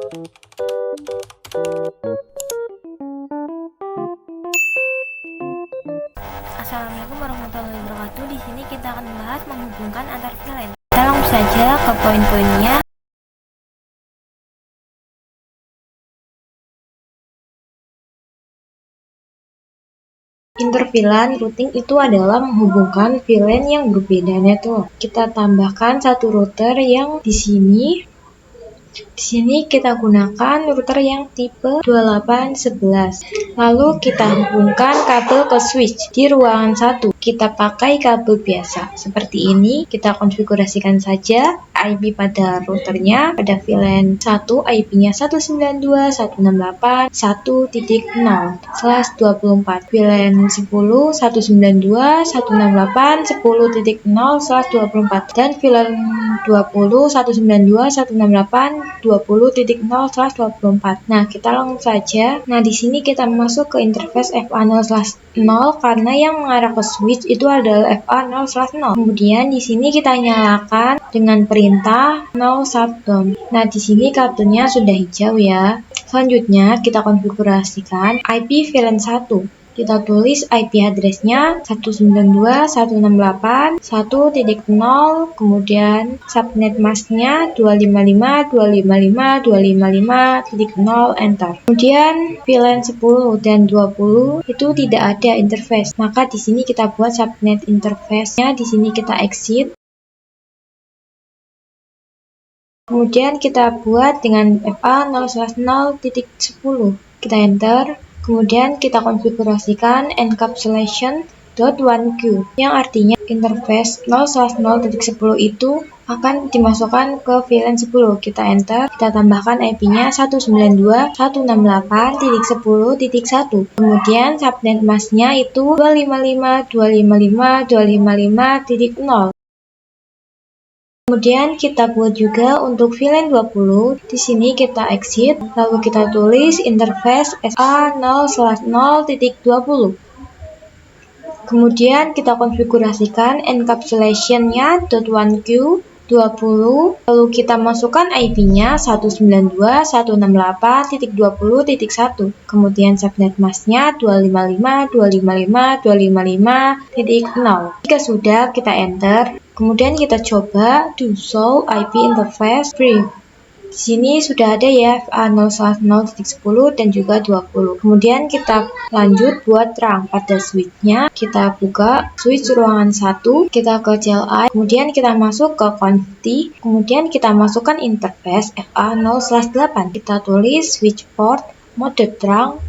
Assalamualaikum warahmatullahi wabarakatuh. Di sini kita akan membahas menghubungkan antar VLAN. Kita langsung saja ke poin-poinnya. Inter-VLAN routing itu adalah menghubungkan VLAN yang berbeda network. Kita tambahkan satu router yang di sini kita gunakan router yang tipe 2811. Lalu kita hubungkan kabel ke switch di ruangan 1. Kita pakai kabel biasa. Seperti ini, kita konfigurasikan saja IP pada routernya. Pada VLAN 1, IP-nya 192.168.1.0/24. VLAN 10, 192.168.10.0/24. Dan VLAN 20, 192.168.20.0/24. Nah, kita langsung saja. Nah, di sini kita masuk ke interface FA0/0 karena yang mengarah ke switch itu adalah FA0/0. Kemudian di sini kita nyalakan dengan perintah no shutdown. Nah, di sini kabelnya sudah hijau ya. Selanjutnya kita konfigurasikan IP VLAN 1. Kita tulis IP address-nya 192.168.1.0, kemudian subnet mask-nya 255.255.255.0, enter. Kemudian VLAN 10 dan 20 itu tidak ada interface. Maka di sini kita buat subnet interface-nya, di sini kita exit. Kemudian kita buat dengan FA0/0.10. Kita enter. Kemudian kita konfigurasikan encapsulation.1q yang artinya interface 0/0.10 itu akan dimasukkan ke VLAN 10. Kita enter, kita tambahkan IP-nya 192.168.10.1. Kemudian subnet mask-nya itu 255.255.255.0. Kemudian kita buat juga untuk VLAN 20. Di sini kita exit, lalu kita tulis interface SA0/0.20. Kemudian kita konfigurasikan encapsulation-nya .1q 20, lalu kita masukkan IP-nya 192.168.20.1. Kemudian subnet mask-nya 255.255.255.0. Jika sudah, kita enter. Kemudian kita coba do show IP interface brief. Di sini sudah ada ya FA0/0.10 dan juga 20. Kemudian kita lanjut buat terang pada switch-nya. Kita buka switch ruangan 1, kita ke CLI, kemudian kita masuk ke conft, kemudian kita masukkan interface FA0/8. Kita tulis switch port mode terang.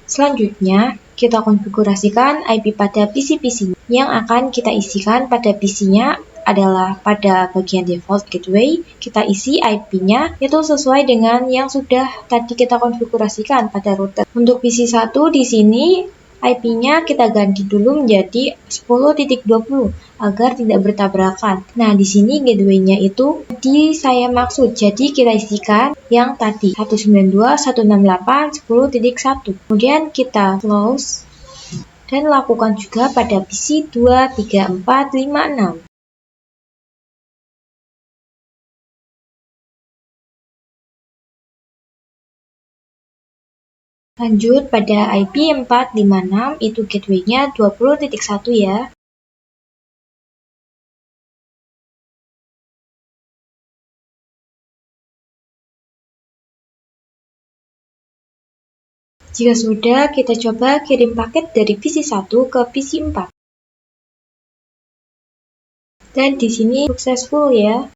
Selanjutnya, kita konfigurasikan IP pada PC-PC yang akan kita isikan pada PC-nya adalah pada bagian default gateway. Kita isi IP-nya itu sesuai dengan yang sudah tadi kita konfigurasikan pada router. Untuk PC 1 di sini IP-nya kita ganti dulu menjadi 10.20 agar tidak bertabrakan. Nah, di sini gateway-nya itu saya maksud. Jadi kita isikan yang tadi 192.168.10.1. Kemudian kita close dan lakukan juga pada PC 2, 3, 4, 5, 6. Lanjut pada IP 456 itu gateway-nya 20.1 ya. Jika sudah, kita coba kirim paket dari PC 1 ke PC 4. Dan di sini successful ya.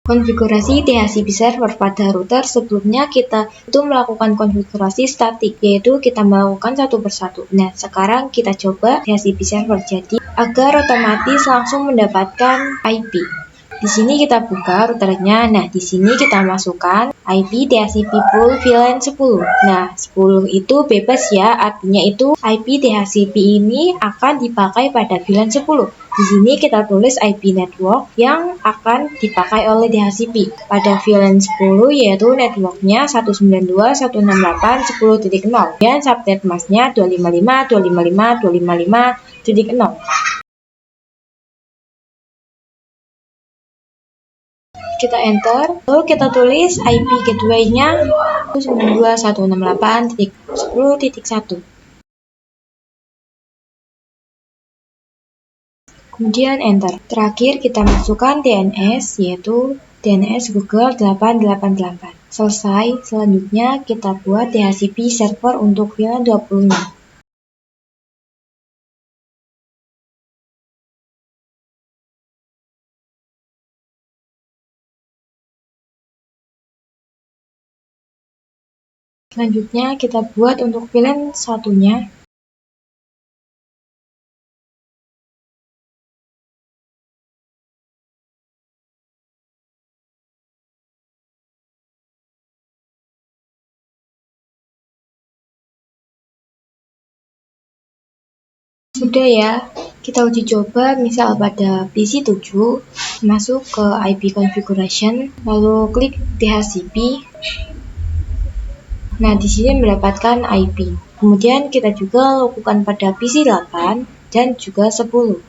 Konfigurasi DHCP server pada router sebelumnya kita itu melakukan konfigurasi statik, yaitu kita melakukan satu persatu. Nah, sekarang kita coba DHCP server jadi agar otomatis langsung mendapatkan IP. Di sini kita buka routernya. Nah, di sini kita masukkan IP DHCP pool VLAN 10. Nah, 10 itu bebas ya, artinya itu IP DHCP ini akan dipakai pada VLAN 10. Di sini kita tulis IP network yang akan dipakai oleh DHCP pada VLAN 10, yaitu networknya 192.168.10.0 dan subnet mask-nya 255.255.255.0. Kita enter, lalu kita tulis IP gateway-nya 192.168.10.1. Kemudian enter. Terakhir kita masukkan DNS, yaitu DNS Google 888. Selesai, selanjutnya kita buat DHCP server untuk VLAN 20-nya. Selanjutnya kita buat untuk VLAN satunya. Sudah ya, kita uji coba misal pada PC 7, masuk ke IP configuration, lalu klik DHCP. Nah, di sini mendapatkan IP. Kemudian kita juga lakukan pada PC 8 dan juga 10.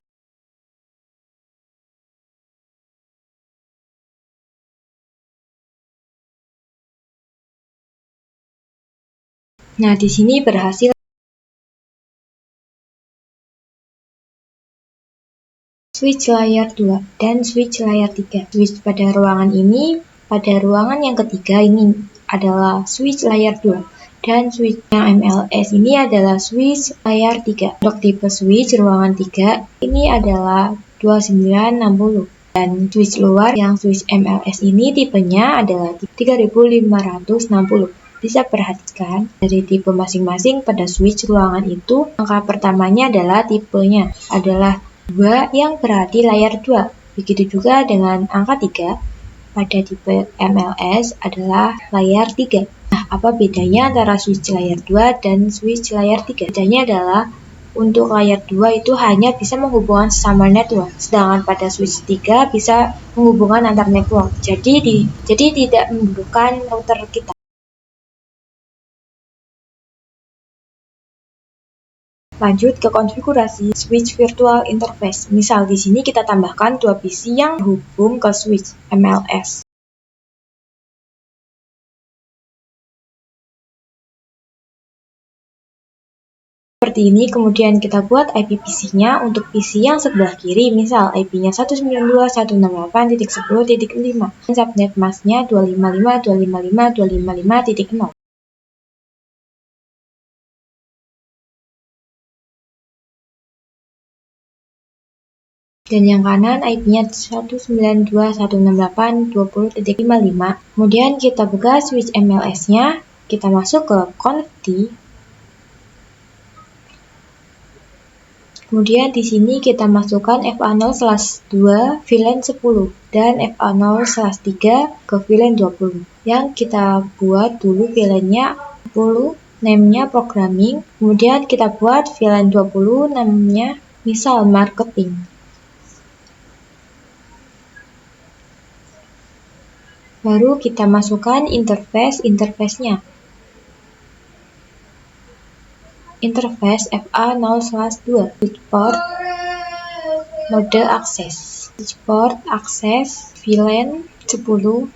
Nah, di sini berhasil. Switch layar 2 dan switch layar 3. Switch pada ruangan ini, pada ruangan yang ketiga ini adalah switch layar 2 dan switch yang MLS ini adalah switch layar 3. Untuk tipe switch ruangan 3 ini adalah 2960 dan switch luar yang switch MLS ini tipenya adalah 3560. Bisa perhatikan dari tipe masing-masing pada switch ruangan itu, angka pertamanya adalah tipenya adalah 2 yang berarti layar 2. Begitu juga dengan angka 3 pada tipe MLS adalah layar 3. Nah, apa bedanya antara switch layar 2 dan switch layar 3? Bedanya adalah untuk layar 2 itu hanya bisa menghubungkan sesama network, sedangkan pada switch 3 bisa menghubungkan antar network. Jadi tidak membutuhkan router kita. Lanjut ke konfigurasi switch virtual interface. Misal di sini kita tambahkan 2 PC yang terhubung ke switch MLS. Seperti ini, kemudian kita buat IP PC-nya untuk PC yang sebelah kiri, misal IP-nya 192.168.10.5 dan subnet mask-nya 255.255.255.0. Dan yang kanan IP-nya 192.168.20.55. Kemudian kita buka switch MLS-nya, kita masuk ke conft. Kemudian di sini kita masukkan FA0/2 VLAN 10 dan FA0/3 ke VLAN 20. Yang kita buat dulu VLAN-nya 10, name-nya programming. Kemudian kita buat VLAN 20, namanya misal marketing. Baru kita masukkan interface-nya. Interface FA0/2 switch port mode akses. Switch port akses VLAN 10.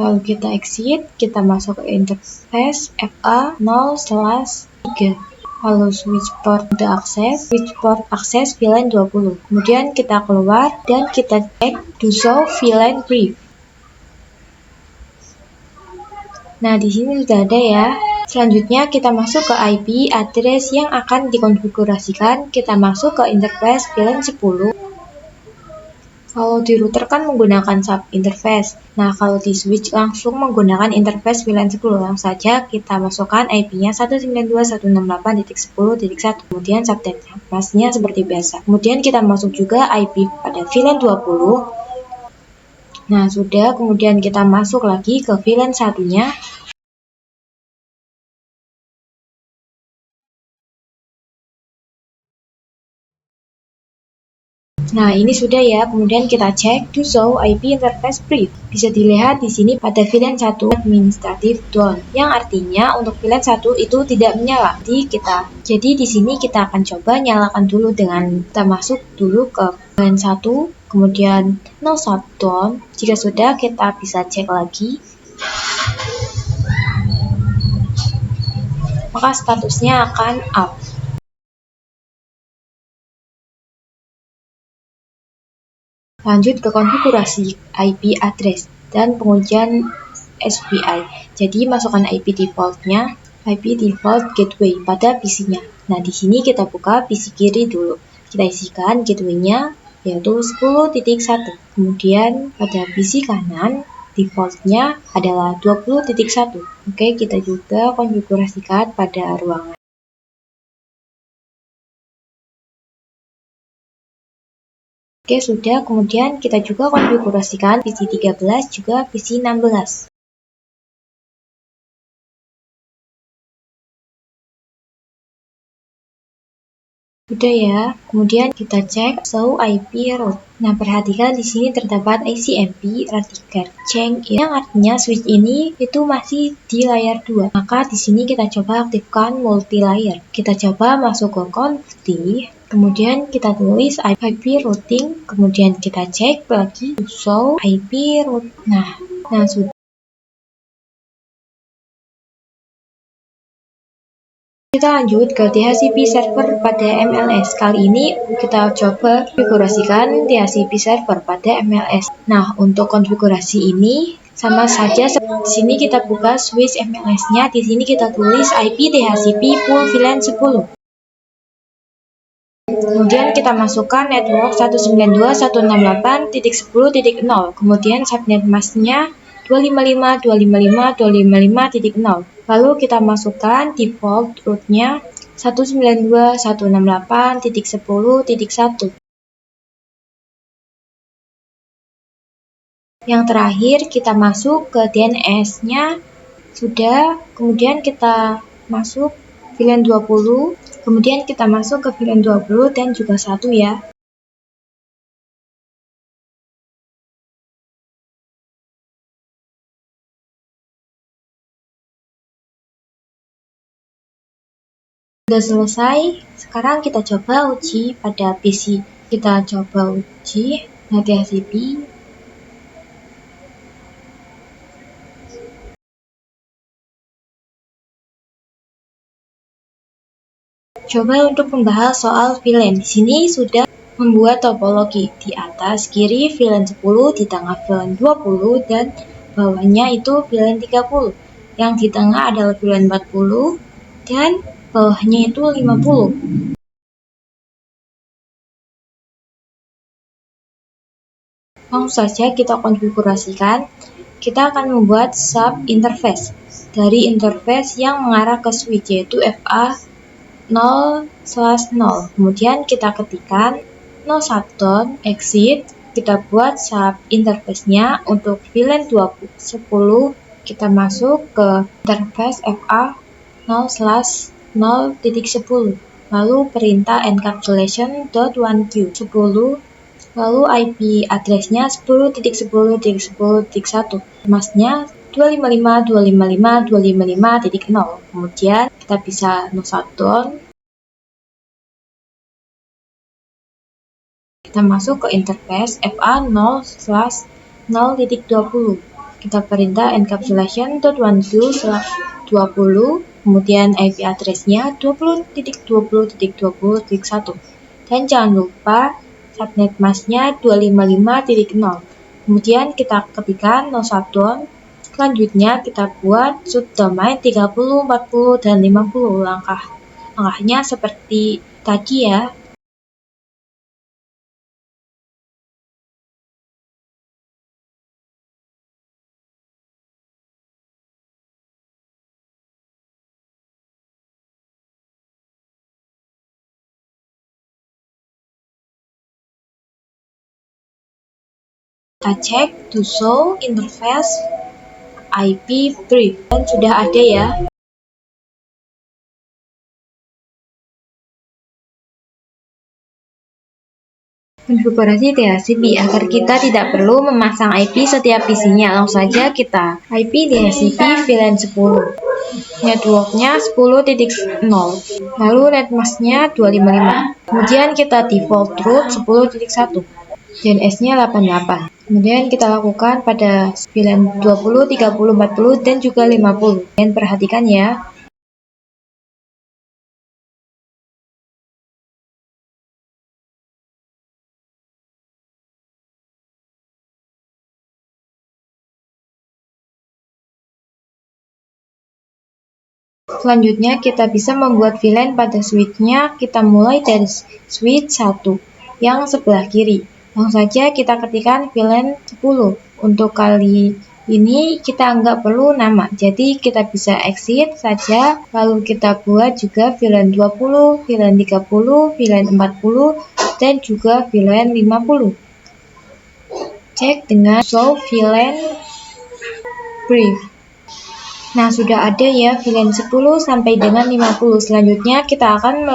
Lalu kita exit, kita masuk ke interface FA0/3. Lalu switch port mode akses, switch port akses VLAN 20. Kemudian kita keluar dan kita cek do show VLAN brief. Nah, di sini sudah ada ya. Selanjutnya kita masuk ke IP address yang akan dikonfigurasikan. Kita masuk ke interface VLAN 10. Kalau di router kan menggunakan sub interface. Nah, kalau di switch langsung menggunakan interface VLAN 10. Langsung saja kita masukkan IP-nya 192.168.10.1. Kemudian subnet mask-nya seperti biasa. Kemudian kita masuk juga IP pada VLAN 20. Nah, sudah. Kemudian kita masuk lagi ke VLAN satunya. Nah, ini sudah ya. Kemudian kita cek to show IP interface brief. Bisa dilihat di sini pada VLAN 1 administrative down, yang artinya untuk VLAN 1 itu tidak menyala. Jadi di sini kita akan coba nyalakan dulu dengan kita masuk dulu ke VLAN 1, kemudian no shutdown. Jika sudah, kita bisa cek lagi. Maka statusnya akan up. Lanjut ke konfigurasi IP address dan pengujian SPI. Jadi masukkan IP defaultnya, IP default gateway pada PC-nya. Nah, di sini kita buka PC kiri dulu. Kita isikan gateway-nya yaitu 10.1. Kemudian pada PC kanan defaultnya adalah 20.1. Oke, kita juga konfigurasikan pada ruangan. Oke, sudah. Kemudian kita juga konfigurasikan PC 13 juga PC 16. Sudah ya. Kemudian kita cek show IP route. Nah, perhatikan di sini terdapat ICMP Radical Change, yang artinya switch ini itu masih di layar 2. Maka di sini kita coba aktifkan multi layer. Kita coba masuk ke conf, kemudian kita tulis IP routing, kemudian kita cek lagi to show IP route. Nah sudah. Kita lanjut ke DHCP server pada MLS. Kali ini kita coba konfigurasikan DHCP server pada MLS. Nah, untuk konfigurasi ini sama saja. Di sini kita buka switch MLS-nya. Di sini kita tulis IP DHCP pool VLAN 10. Kemudian kita masukkan network 192.168.10.0. Kemudian subnet masknya 255.255.255.0. Lalu kita masukkan default root-nya 192.168.10.1. Yang terakhir kita masuk ke DNS-nya. Sudah, kemudian kita masuk VLAN 20. Kemudian kita masuk ke VLAN 20 dan juga 1 ya. Sudah selesai. Sekarang kita coba uji pada PC. Kita coba uji DHCP. Coba untuk membahas soal VLAN. Di sini sudah membuat topologi. Di atas kiri VLAN 10, di tengah VLAN 20, dan bawahnya itu VLAN 30. Yang di tengah adalah VLAN 40, dan bawahnya itu 50. Langsung saja kita konfigurasikan. Kita akan membuat sub interface dari interface yang mengarah ke switch, yaitu FA 0/0. Kemudian kita ketikkan no shutdown exit. Kita buat sub interface-nya untuk VLAN 10. Kita masuk ke interface FA 0/0.10. Lalu perintah encapsulation.1q 10. Lalu IP address-nya 10.10.10.1. Masknya 255.255.255.0. Kemudian kita bisa no shutdown. Kita masuk ke interface FA 0/0.20. Kita perintah encapsulation.1q/20. Kemudian IP address-nya 20.20.20.1. Dan jangan lupa subnet masknya 255.0. Kemudian kita ketikkan no shutdown. Selanjutnya kita buat subdomain 30, 40, dan 50. Langkahnya seperti tadi ya. Kita cek to show interface IP brief, dan sudah ada ya. Konfigurasi DHCP agar kita tidak perlu memasang IP setiap PC-nya. Langsung saja kita IP DHCP VLAN 10, networknya 10.0, lalu netmasknya 255. Kemudian kita default root 10.1, DNS-nya 88. Kemudian kita lakukan pada VLAN 20, 30, 40, dan juga 50. Dan perhatikan ya. Selanjutnya kita bisa membuat VLAN pada switch-nya. Kita mulai dari switch 1 yang sebelah kiri. Langsung saja kita ketikkan VLAN 10. Untuk kali ini kita nggak perlu nama, jadi kita bisa exit saja. Lalu kita buat juga VLAN 20, VLAN 30, VLAN 40, dan juga VLAN 50. Cek dengan show VLAN brief. Nah, sudah ada ya VLAN 10 sampai dengan 50. Selanjutnya kita akan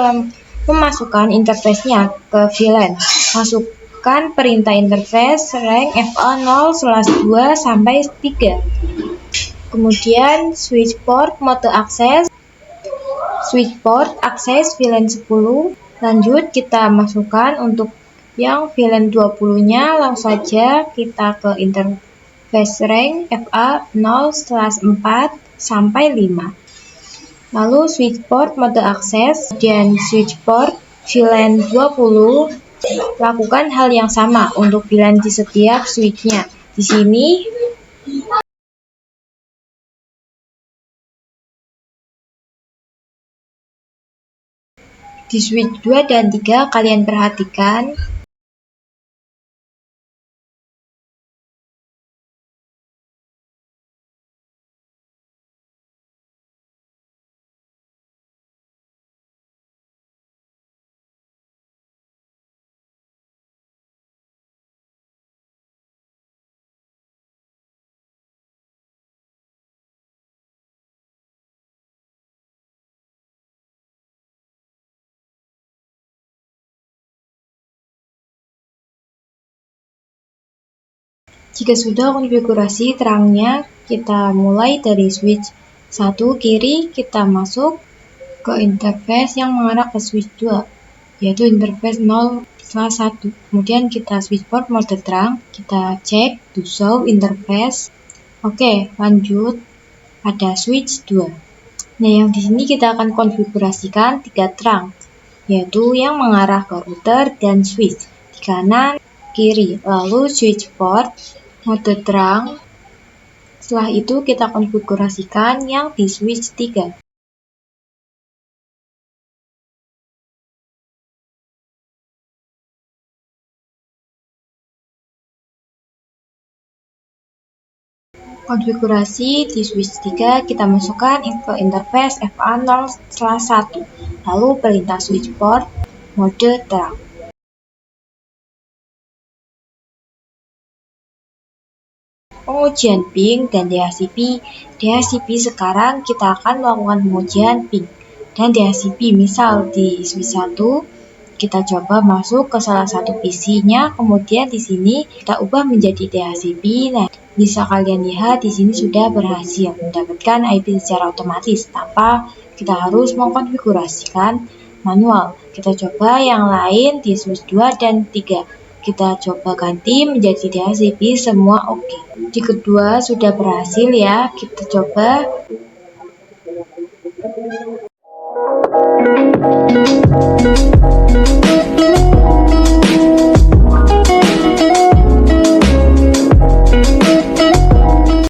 memasukkan interface-nya ke VLAN. Masukkan perintah interface rank FA0/2 sampai 3. Kemudian switch port mode akses. Switch port akses VLAN 10. Lanjut kita masukkan untuk yang VLAN 20-nya. Langsung saja kita ke interface rank FA0/4 sampai 5. Lalu switch port mode akses dan switch port VLAN 20. Lakukan hal yang sama untuk VLAN di setiap switch-nya. Di sini di switch 2 dan 3 kalian perhatikan jika sudah konfigurasi terangnya, kita mulai dari switch 1 kiri, kita masuk ke interface yang mengarah ke switch 2, yaitu interface 0/1. Kemudian kita switch port mode terang, kita cek to show interface. Oke, lanjut pada switch 2. Nah, yang di sini kita akan konfigurasikan 3 terang, yaitu yang mengarah ke router dan switch di kanan kiri, lalu switch port mode terang. Setelah itu kita konfigurasikan yang di switch 3. Konfigurasi di switch 3 kita masukkan ke interface FA0/1, lalu perintah switch port mode terang. Pengujian ping dan DHCP. DHCP sekarang kita akan melakukan pengujian ping dan DHCP. Misal di switch 1 kita coba masuk ke salah satu PC-nya, kemudian di sini kita ubah menjadi DHCP. Nah, bisa kalian lihat di sini sudah berhasil mendapatkan IP secara otomatis tanpa kita harus mengkonfigurasikan manual. Kita coba yang lain di switch 2 dan 3. Kita coba ganti menjadi DHCP, semua oke. Di kedua sudah berhasil ya, kita coba.